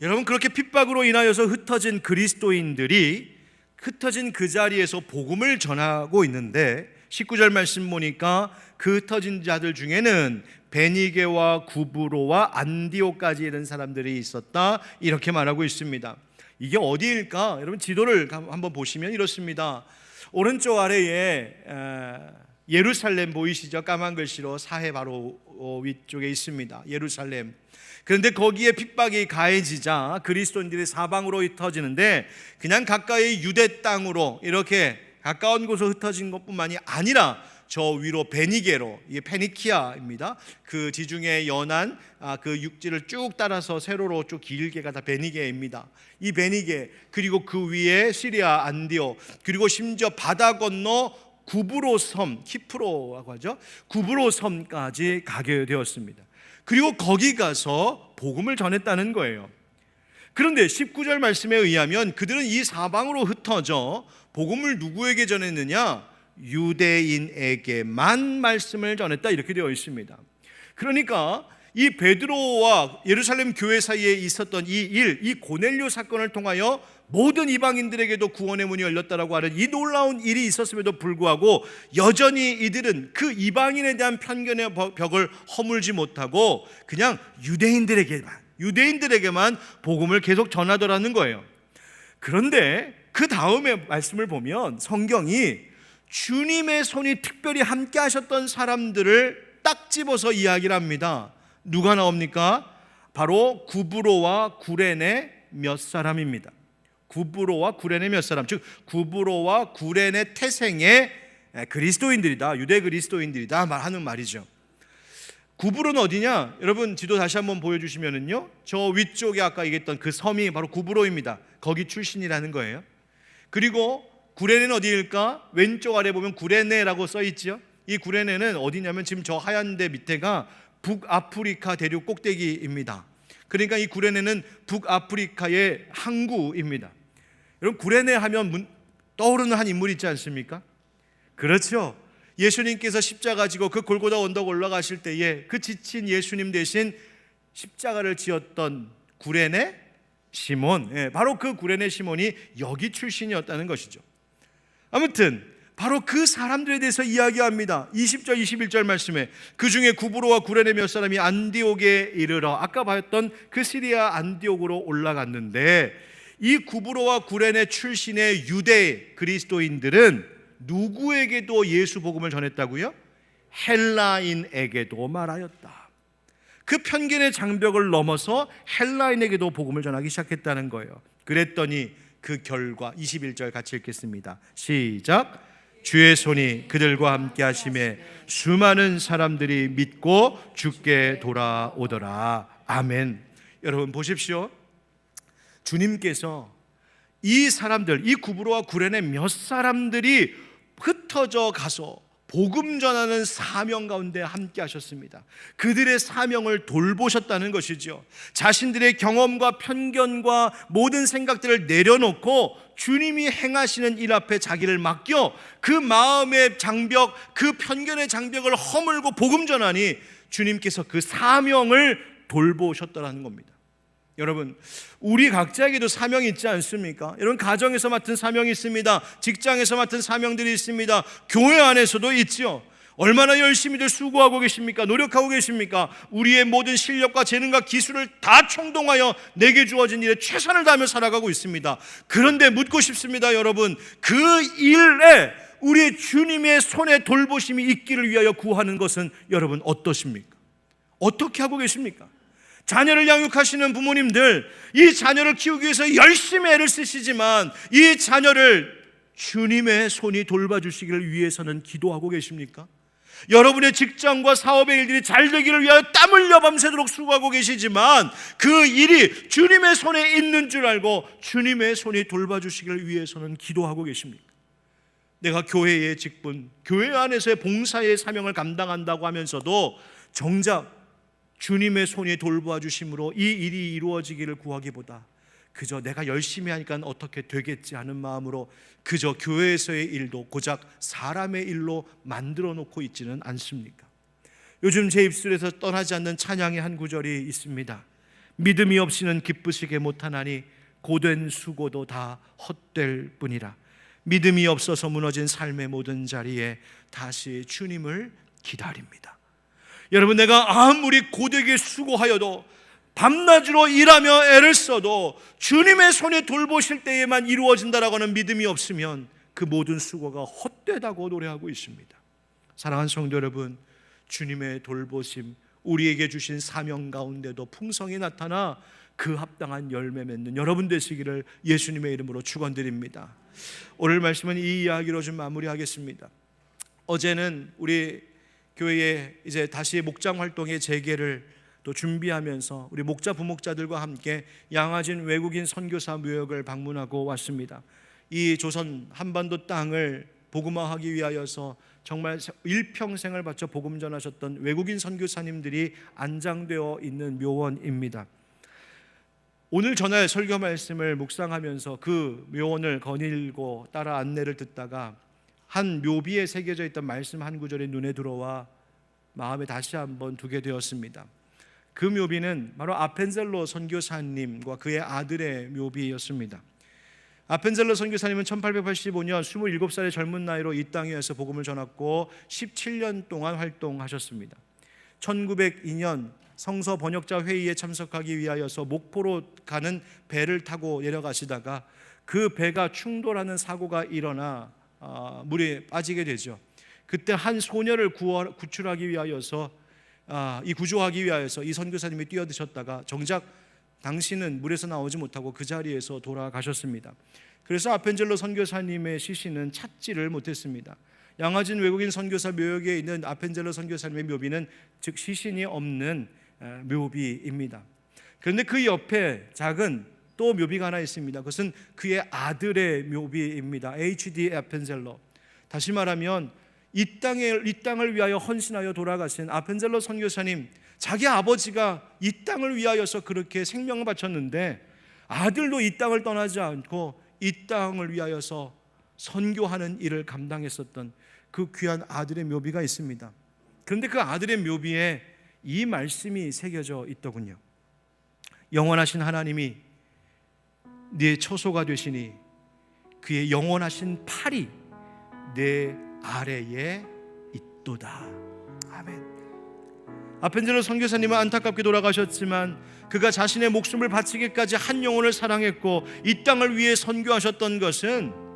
여러분, 그렇게 핍박으로 인하여서 흩어진 그리스도인들이 흩어진 그 자리에서 복음을 전하고 있는데 19절 말씀 보니까 그 흩어진 자들 중에는 베니게와 구브로와 안디오까지 이런 사람들이 있었다, 이렇게 말하고 있습니다. 이게 어디일까? 여러분, 지도를 한번 보시면 이렇습니다. 오른쪽 아래에 예루살렘 보이시죠? 까만 글씨로 사해 바로 위쪽에 있습니다. 예루살렘. 그런데 거기에 핍박이 가해지자 그리스도인들이 사방으로 흩어지는데 그냥 가까이 유대 땅으로 이렇게 가까운 곳으로 흩어진 것뿐만이 아니라 저 위로 베니게로, 이게 페니키아입니다. 그 지중해 연안 그 육지를 쭉 따라서 세로로 쭉 길게 가다 베니게입니다. 이 베니게, 그리고 그 위에 시리아 안디오, 그리고 심지어 바다 건너 구브로 섬, 키프로라고 하죠. 구브로 섬까지 가게 되었습니다. 그리고 거기 가서 복음을 전했다는 거예요. 그런데 19절 말씀에 의하면 그들은 이 사방으로 흩어져 복음을 누구에게 전했느냐? 유대인에게만 말씀을 전했다, 이렇게 되어 있습니다. 그러니까 이 베드로와 예루살렘 교회 사이에 있었던 이 일, 이 고넬료 사건을 통하여 모든 이방인들에게도 구원의 문이 열렸다라고 하는 이 놀라운 일이 있었음에도 불구하고 여전히 이들은 그 이방인에 대한 편견의 벽을 허물지 못하고 그냥 유대인들에게만 복음을 계속 전하더라는 거예요. 그런데 그 다음에 말씀을 보면 성경이 주님의 손이 특별히 함께 하셨던 사람들을 딱 집어서 이야기를 합니다. 누가 나옵니까? 바로 구브로와 구레네 몇 사람입니다. 구브로와 구레네 몇 사람, 즉 구브로와 구레네 태생의 그리스도인들이다, 유대 그리스도인들이다 하는 말이죠. 구브로는 어디냐? 여러분, 지도 다시 한번 보여주시면은요, 저 위쪽에 아까 얘기했던 그 섬이 바로 구브로입니다. 거기 출신이라는 거예요. 그리고 구레네는 어디일까? 왼쪽 아래 보면 구레네라고 써 있죠. 이 구레네는 어디냐면 지금 저 하얀 데 밑에가 북아프리카 대륙 꼭대기입니다. 그러니까 이 구레네는 북아프리카의 항구입니다. 여러분, 구레네 하면 떠오르는 한 인물이 있지 않습니까? 그렇죠. 예수님께서 십자가 지고 그 골고다 언덕 올라가실 때에 그 지친 예수님 대신 십자가를 지었던 구레네 시몬, 바로 그 구레네 시몬이 여기 출신이었다는 것이죠. 아무튼 바로 그 사람들에 대해서 이야기합니다. 20절 21절 말씀에 그 중에 구브로와 구레네 몇 사람이 안디옥에 이르러 아까 봤던 그 시리아 안디옥으로 올라갔는데, 이 구브로와 구레네 출신의 유대 그리스도인들은 누구에게도 예수 복음을 전했다고요? 헬라인에게도 말하였다. 그 편견의 장벽을 넘어서 헬라인에게도 복음을 전하기 시작했다는 거예요. 그랬더니 그 결과 21절 같이 읽겠습니다. 시작. 주의 손이 그들과 함께 하심에 수많은 사람들이 믿고 주께 돌아오더라. 아멘. 여러분 보십시오. 주님께서 이 사람들, 이 구브로와 구레네 몇 사람들이 흩어져 가서 복음 전하는 사명 가운데 함께 하셨습니다. 그들의 사명을 돌보셨다는 것이죠. 자신들의 경험과 편견과 모든 생각들을 내려놓고 주님이 행하시는 일 앞에 자기를 맡겨 그 마음의 장벽, 그 편견의 장벽을 허물고 복음 전하니 주님께서 그 사명을 돌보셨다는 겁니다. 여러분, 우리 각자에게도 사명이 있지 않습니까? 여러분, 가정에서 맡은 사명이 있습니다. 직장에서 맡은 사명들이 있습니다. 교회 안에서도 있지요. 얼마나 열심히들 수고하고 계십니까? 노력하고 계십니까? 우리의 모든 실력과 재능과 기술을 다 총동하여 내게 주어진 일에 최선을 다하며 살아가고 있습니다. 그런데 묻고 싶습니다, 여러분. 그 일에 우리 주님의 손에 돌보심이 있기를 위하여 구하는 것은 여러분 어떠십니까? 어떻게 하고 계십니까? 자녀를 양육하시는 부모님들, 이 자녀를 키우기 위해서 열심히 애를 쓰시지만 이 자녀를 주님의 손이 돌봐주시기를 위해서는 기도하고 계십니까? 여러분의 직장과 사업의 일들이 잘 되기를 위하여 땀 흘려 밤새도록 수고하고 계시지만 그 일이 주님의 손에 있는 줄 알고 주님의 손이 돌봐주시기를 위해서는 기도하고 계십니까? 내가 교회의 직분, 교회 안에서의 봉사의 사명을 감당한다고 하면서도 정작 주님의 손이 돌보아 주심으로 이 일이 이루어지기를 구하기보다 그저 내가 열심히 하니까 어떻게 되겠지 하는 마음으로 그저 교회에서의 일도 고작 사람의 일로 만들어 놓고 있지는 않습니까? 요즘 제 입술에서 떠나지 않는 찬양의 한 구절이 있습니다. 믿음이 없이는 기쁘시게 못하나니 고된 수고도 다 헛될 뿐이라. 믿음이 없어서 무너진 삶의 모든 자리에 다시 주님을 기다립니다. 여러분, 내가 아무리 고되게 수고하여도 밤낮으로 일하며 애를 써도 주님의 손에 돌보실 때에만 이루어진다라고 하는 믿음이 없으면 그 모든 수고가 헛되다고 노래하고 있습니다. 사랑하는 성도 여러분, 주님의 돌보심, 우리에게 주신 사명 가운데도 풍성히 나타나 그 합당한 열매 맺는 여러분 되시기를 예수님의 이름으로 축원드립니다. 오늘 말씀은 이 이야기로 좀 마무리하겠습니다. 어제는 우리 교회에 이제 다시 목장 활동의 재개를 또 준비하면서 우리 목자 부목자들과 함께 양화진 외국인 선교사 묘역을 방문하고 왔습니다. 이 조선 한반도 땅을 복음화하기 위하여서 정말 일평생을 바쳐 복음 전하셨던 외국인 선교사님들이 안장되어 있는 묘원입니다. 오늘 전할 설교 말씀을 묵상하면서 그 묘원을 거닐고 따라 안내를 듣다가 한 묘비에 새겨져 있던 말씀 한 구절이 눈에 들어와 마음에 다시 한번 두게 되었습니다. 그 묘비는 바로 아펜젤로 선교사님과 그의 아들의 묘비였습니다. 아펜젤로 선교사님은 1885년 27살의 젊은 나이로 이 땅에 와서 복음을 전했고 17년 동안 활동하셨습니다. 1902년 성서 번역자 회의에 참석하기 위하여서 목포로 가는 배를 타고 내려가시다가 그 배가 충돌하는 사고가 일어나 물에 빠지게 되죠. 그때 한 소녀를 구출하기 위하여서 구조하기 위하여서 이 선교사님이 뛰어드셨다가 정작 당신은 물에서 나오지 못하고 그 자리에서 돌아가셨습니다. 그래서 아펜젤로 선교사님의 시신은 찾지를 못했습니다. 양화진 외국인 선교사 묘역에 있는 아펜젤로 선교사님의 묘비는 즉 시신이 없는 묘비입니다. 그런데 그 옆에 작은 또 묘비가 하나 있습니다. 그것은 그의 아들의 묘비입니다. H.D. 아펜젤로. 다시 말하면 이 땅을 위하여 헌신하여 돌아가신 아펜젤로 선교사님, 자기 아버지가 이 땅을 위하여서 그렇게 생명을 바쳤는데 아들도 이 땅을 떠나지 않고 이 땅을 위하여서 선교하는 일을 감당했었던 그 귀한 아들의 묘비가 있습니다. 그런데 그 아들의 묘비에 이 말씀이 새겨져 있더군요. 영원하신 하나님이 네 처소가 되시니 그의 영원하신 팔이 내 아래에 있도다. 아멘. 아펜젤러 선교사님은 안타깝게 돌아가셨지만 그가 자신의 목숨을 바치기까지 한 영혼을 사랑했고 이 땅을 위해 선교하셨던 것은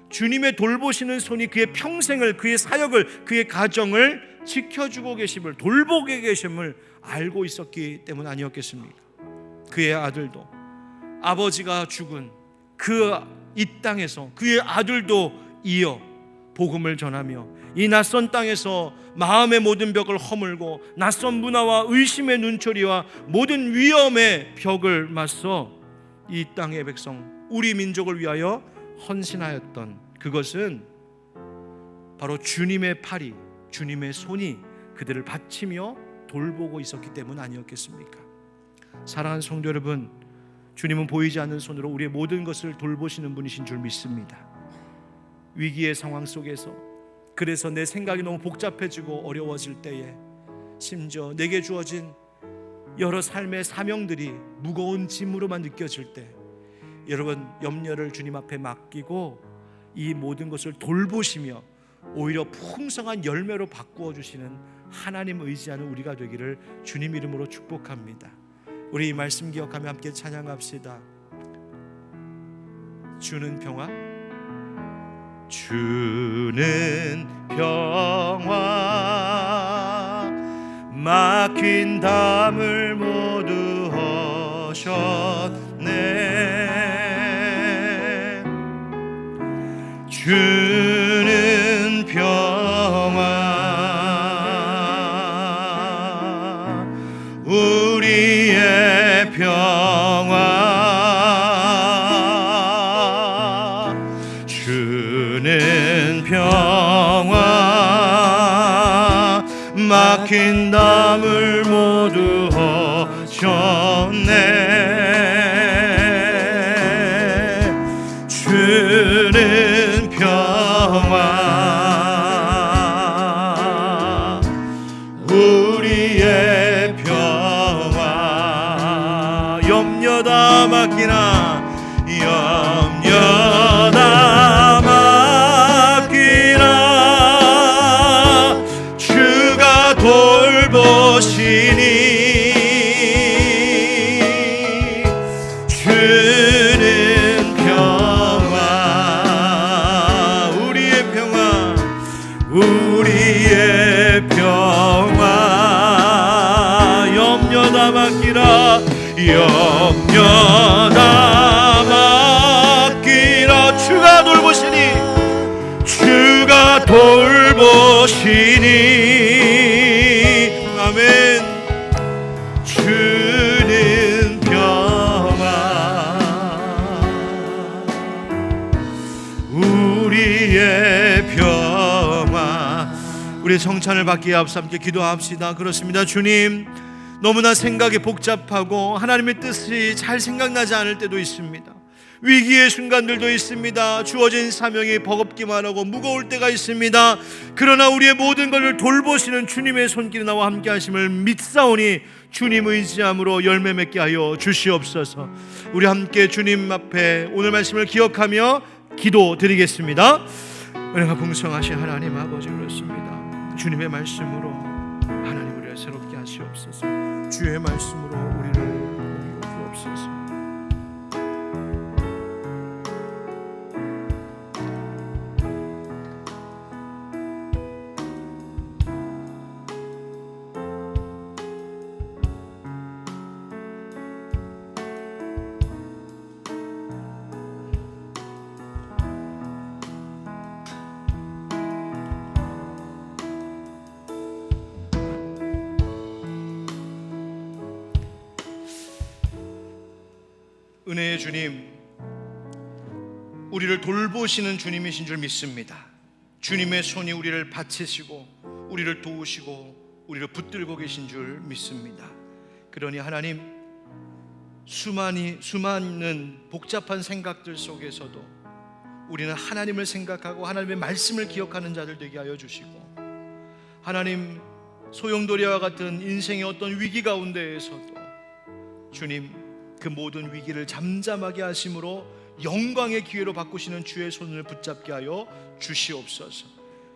주님의 돌보시는 손이 그의 평생을, 그의 사역을, 그의 가정을 지켜주고 계심을, 돌보고 계심을 알고 있었기 때문 아니었겠습니까? 그의 아들도 아버지가 죽은 그 이 땅에서 그의 아들도 이어 복음을 전하며 이 낯선 땅에서 마음의 모든 벽을 허물고 낯선 문화와 의심의 눈초리와 모든 위험의 벽을 맞서 이 땅의 백성, 우리 민족을 위하여 헌신하였던 그것은 바로 주님의 팔이, 주님의 손이 그들을 받치며 돌보고 있었기 때문 아니었겠습니까? 사랑하는 성도 여러분, 주님은 보이지 않는 손으로 우리의 모든 것을 돌보시는 분이신 줄 믿습니다. 위기의 상황 속에서, 그래서 내 생각이 너무 복잡해지고 어려워질 때에, 심지어 내게 주어진 여러 삶의 사명들이 무거운 짐으로만 느껴질 때, 여러분 염려를 주님 앞에 맡기고 이 모든 것을 돌보시며 오히려 풍성한 열매로 바꾸어 주시는 하나님 의지하는 우리가 되기를 주님 이름으로 축복합니다. 우리 이 말씀 기억하며 함께 찬양합시다. 주는 평화, 주는 평화, 막힌 담을 모두 허셨네. 주는 평화, 우리의 평화, 주는 평화, 막힌 담을 모두 허셨네. 주는 평화, 우리의 평화, 염려 다 맡기나, 염려 다 맡기나, 주가 돌보시니 주는 평화, 우리의 평화, 우리의 평화, 염려 다 맡기라, 염려 다 맡기라, 주가 돌보시니, 주가 돌보시니, 아멘. 주는 평화, 우리의 평화. 우리의 성찬을 받기에 앞서 함께 기도합시다. 그렇습니다. 주님, 너무나 생각이 복잡하고 하나님의 뜻이 잘 생각나지 않을 때도 있습니다. 위기의 순간들도 있습니다. 주어진 사명이 버겁기만 하고 무거울 때가 있습니다. 그러나 우리의 모든 것을 돌보시는 주님의 손길이 나와 함께 하심을 믿사오니 주님 의지함으로 열매 맺게 하여 주시옵소서. 우리 함께 주님 앞에 오늘 말씀을 기억하며 기도드리겠습니다. 은혜가 풍성하신 하나님 아버지, 그렇습니다. 주님의 말씀으로 하나님 우리를 새롭게 하시옵소서. 주의 말씀으로 우리를 보게 주옵소서. 은혜의 주님, 우리를 돌보시는 주님이신 줄 믿습니다. 주님의 손이 우리를 받치시고 우리를 도우시고 우리를 붙들고 계신 줄 믿습니다. 그러니 하나님, 수많은 복잡한 생각들 속에서도 우리는 하나님을 생각하고 하나님의 말씀을 기억하는 자들 되게 하여 주시고, 하나님, 소용돌이와 같은 인생의 어떤 위기 가운데에서도 주님 그 모든 위기를 잠잠하게 하심으로 영광의 기회로 바꾸시는 주의 손을 붙잡게 하여 주시옵소서.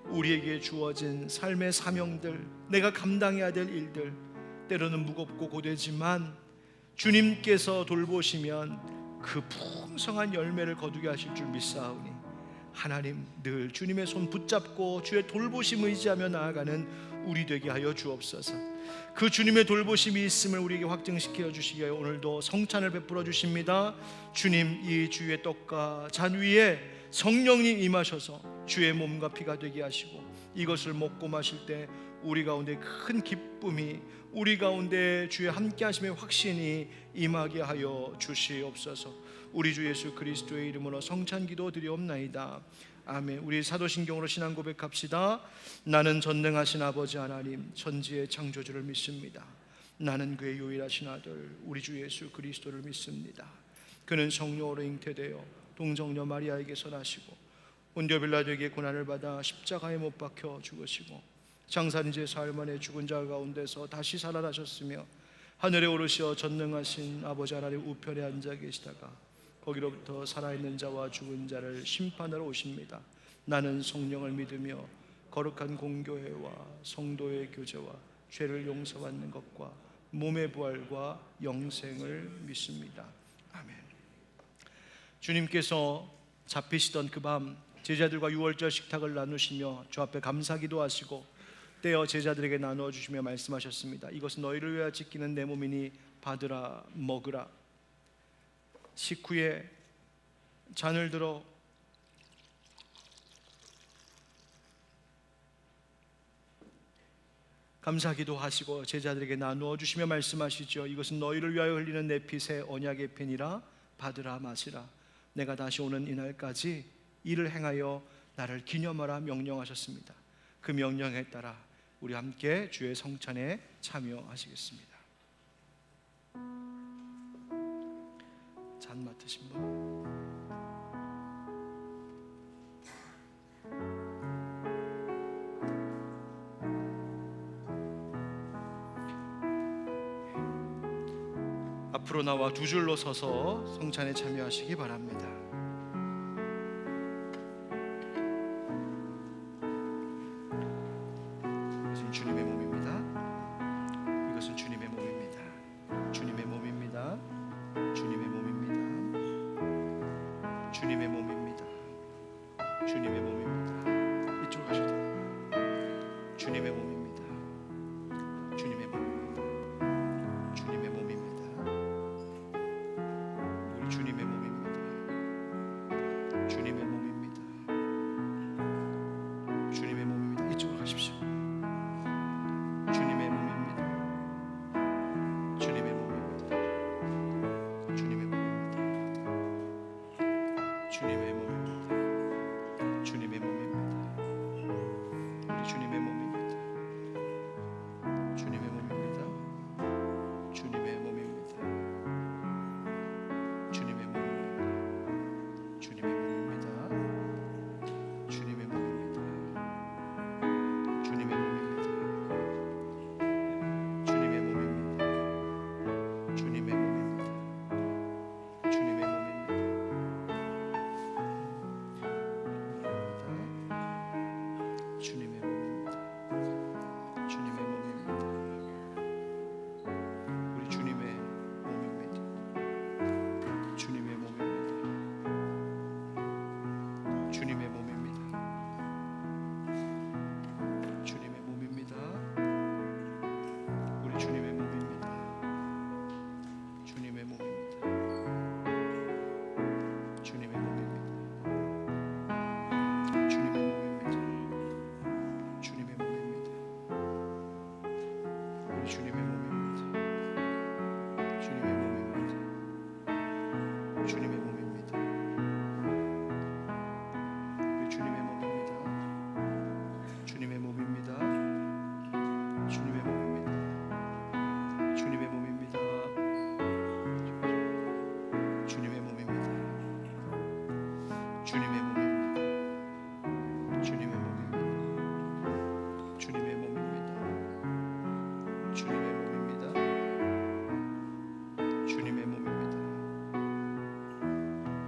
우리에게 주어진 삶의 사명들, 내가 감당해야 될 일들, 때로는 무겁고 고되지만 주님께서 돌보시면 그 풍성한 열매를 거두게 하실 줄 믿사오니, 하나님 늘 주님의 손 붙잡고 주의 돌보심 의지하며 나아가는 우리 되게 하여 주옵소서. 그 주님의 돌보심이 있음을 우리에게 확증시켜 주시기에 오늘도 성찬을 베풀어 주십니다. 주님, 이 주의 떡과 잔 위에 성령님 임하셔서 주의 몸과 피가 되게 하시고, 이것을 먹고 마실 때 우리 가운데 큰 기쁨이, 우리 가운데 주의 함께 하심의 확신이 임하게 하여 주시옵소서. 우리 주 예수 그리스도의 이름으로 성찬 기도 드리옵나이다. 아멘. 우리 사도신경으로 신앙 고백합시다. 나는 전능하신 아버지 하나님, 천지의 창조주를 믿습니다. 나는 그의 유일하신 아들 우리 주 예수 그리스도를 믿습니다. 그는 성령으로 잉태되어 동정녀 마리아에게서 나시고 본디오 빌라도에게 고난을 받아 십자가에 못 박혀 죽으시고 장사한 지 사흘 만에 죽은 자 가운데서 다시 살아나셨으며 하늘에 오르시어 전능하신 아버지 하나님 우편에 앉아 계시다가 거기로부터 살아있는 자와 죽은 자를 심판하러 오십니다. 나는 성령을 믿으며 거룩한 공교회와 성도의 교제와 죄를 용서받는 것과 몸의 부활과 영생을 믿습니다. 아멘. 주님께서 잡히시던 그 밤 제자들과 유월절 식탁을 나누시며 주 앞에 감사기도 하시고 떼어 제자들에게 나누어 주시며 말씀하셨습니다. 이것은 너희를 위하여 지키는 내 몸이니 받으라 먹으라. 식후에 잔을 들어 감사기도 하시고 제자들에게 나누어 주시며 말씀하시죠. 이것은 너희를 위하여 흘리는 내 피 새 언약의 피니라. 받으라 마시라. 내가 다시 오는 이날까지 이를 행하여 나를 기념하라 명령하셨습니다. 그 명령에 따라 우리 함께 주의 성찬에 참여하시겠습니다. 잔 맡으신 분? 앞으로 나와 두 줄로 서서 성찬에 참여하시기 바랍니다. 이것은 주님의 몸입니다. 이것은 주님의 몸입니다. 주님의 몸입니다. 주님의 몸입니다. 주님의 몸입니다. 주님의 몸입니다. 이쪽으로 가셔도 돼요. 주님의 몸입니다. 주님의 몸입니다. 주님의 몸입니다. 우리 주님의 몸입니다. 주님의 몸입니다. 주님의 몸입니다. 이쪽으로 가십시오. 주님의 몸입니다. 주님의 몸입니다. 주님의 몸입니다. 주님의 몸입니다. 주님의 몸입니다. 우리 주님의 몸입니다. 주님의 몸입니다. 주님의 몸입니다. 주님의 몸입니다. 주님의 몸입니다. 주님의 몸입니다. 주님의 몸입니다. 주님의 몸입니다. 주님의 몸입니다. 주님의 몸입니다.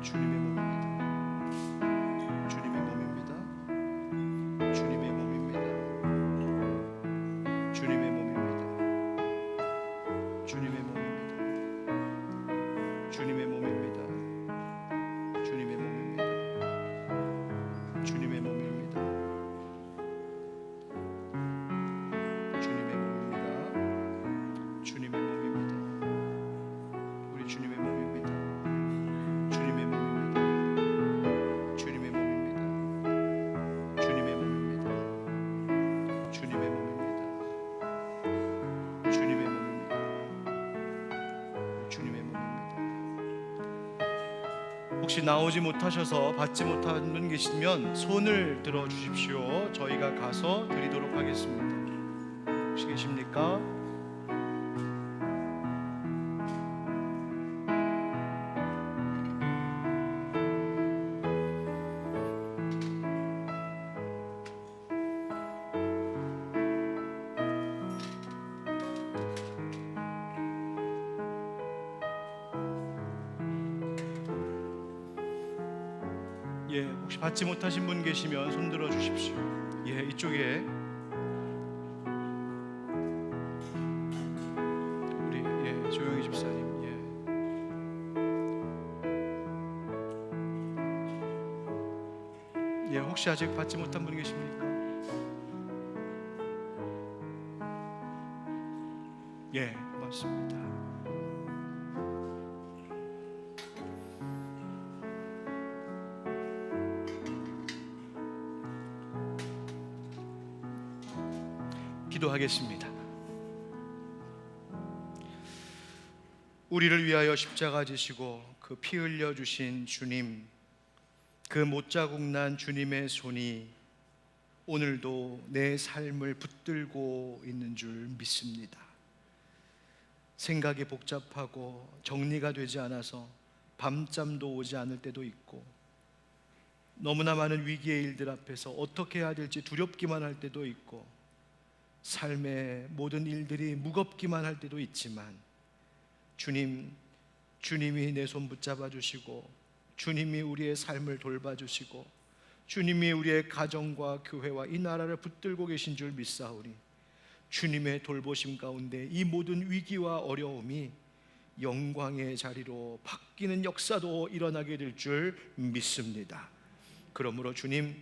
주님의 몸입니다. 주님의 몸입니다. 주님의 몸입니다. 주님의 몸입니다. 주님의 몸입니다. 주님의 몸입니다. 주님의 몸입니다. 주님의 몸입니다. 주님의 몸입니다. 주님의 몸입니다. 우리 주님의 몸입니다. 주님의 몸입니다. 주님의 몸입니다. 주님의 몸입니다. 주님의 몸입니다. 주님의 몸입니다. 주님의 몸입니다. 혹시 나오지 못하셔서 받지 못한 분 계시면 손을 들어 주십시오. 저희가 가서 드리도록 하겠습니다. 혹시 계십니까? 예, 혹시 받지 못하신 분 계시면 손 들어 주십시오. 예, 이쪽에 우리 조영희 집사님, 혹시 아직 받지 못한 분 계십니까? 예, 고맙습니다. 기도하겠습니다. 우리를 위하여 십자가 지시고 그 피 흘려 주신 주님, 그 못자국 난 주님의 손이 오늘도 내 삶을 붙들고 있는 줄 믿습니다. 생각이 복잡하고 정리가 되지 않아서 밤잠도 오지 않을 때도 있고, 너무나 많은 위기의 일들 앞에서 어떻게 해야 될지 두렵기만 할 때도 있고, 삶의 모든 일들이 무겁기만 할 때도 있지만, 주님이 내 손 붙잡아 주시고, 주님이 우리의 삶을 돌봐 주시고, 주님이 우리의 가정과 교회와 이 나라를 붙들고 계신 줄 믿사오니, 주님의 돌보심 가운데 이 모든 위기와 어려움이 영광의 자리로 바뀌는 역사도 일어나게 될 줄 믿습니다. 그러므로 주님,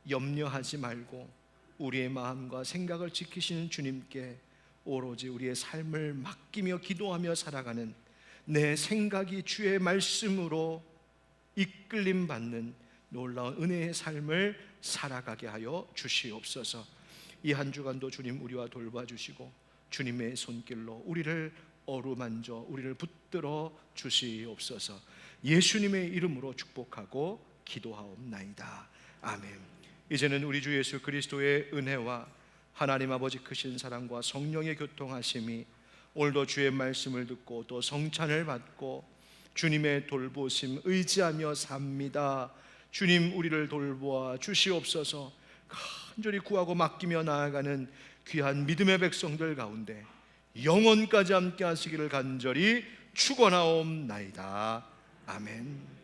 염려하지 말고 우리의 마음과 생각을 지키시는 주님께 오로지 우리의 삶을 맡기며 기도하며 살아가는, 내 생각이 주의 말씀으로 이끌림 받는 놀라운 은혜의 삶을 살아가게 하여 주시옵소서. 이 한 주간도 주님 우리와 돌봐주시고 주님의 손길로 우리를 어루만져 우리를 붙들어 주시옵소서. 예수님의 이름으로 축복하고 기도하옵나이다. 아멘. 이제는 우리 주 예수 그리스도의 은혜와 하나님 아버지 크신 사랑과 성령의 교통하심이 오늘도 주의 말씀을 듣고 또 성찬을 받고 주님의 돌보심 의지하며 삽니다. 주님 우리를 돌보아 주시옵소서. 간절히 구하고 맡기며 나아가는 귀한 믿음의 백성들 가운데 영원까지 함께 하시기를 간절히 축원하옵나이다. 아멘.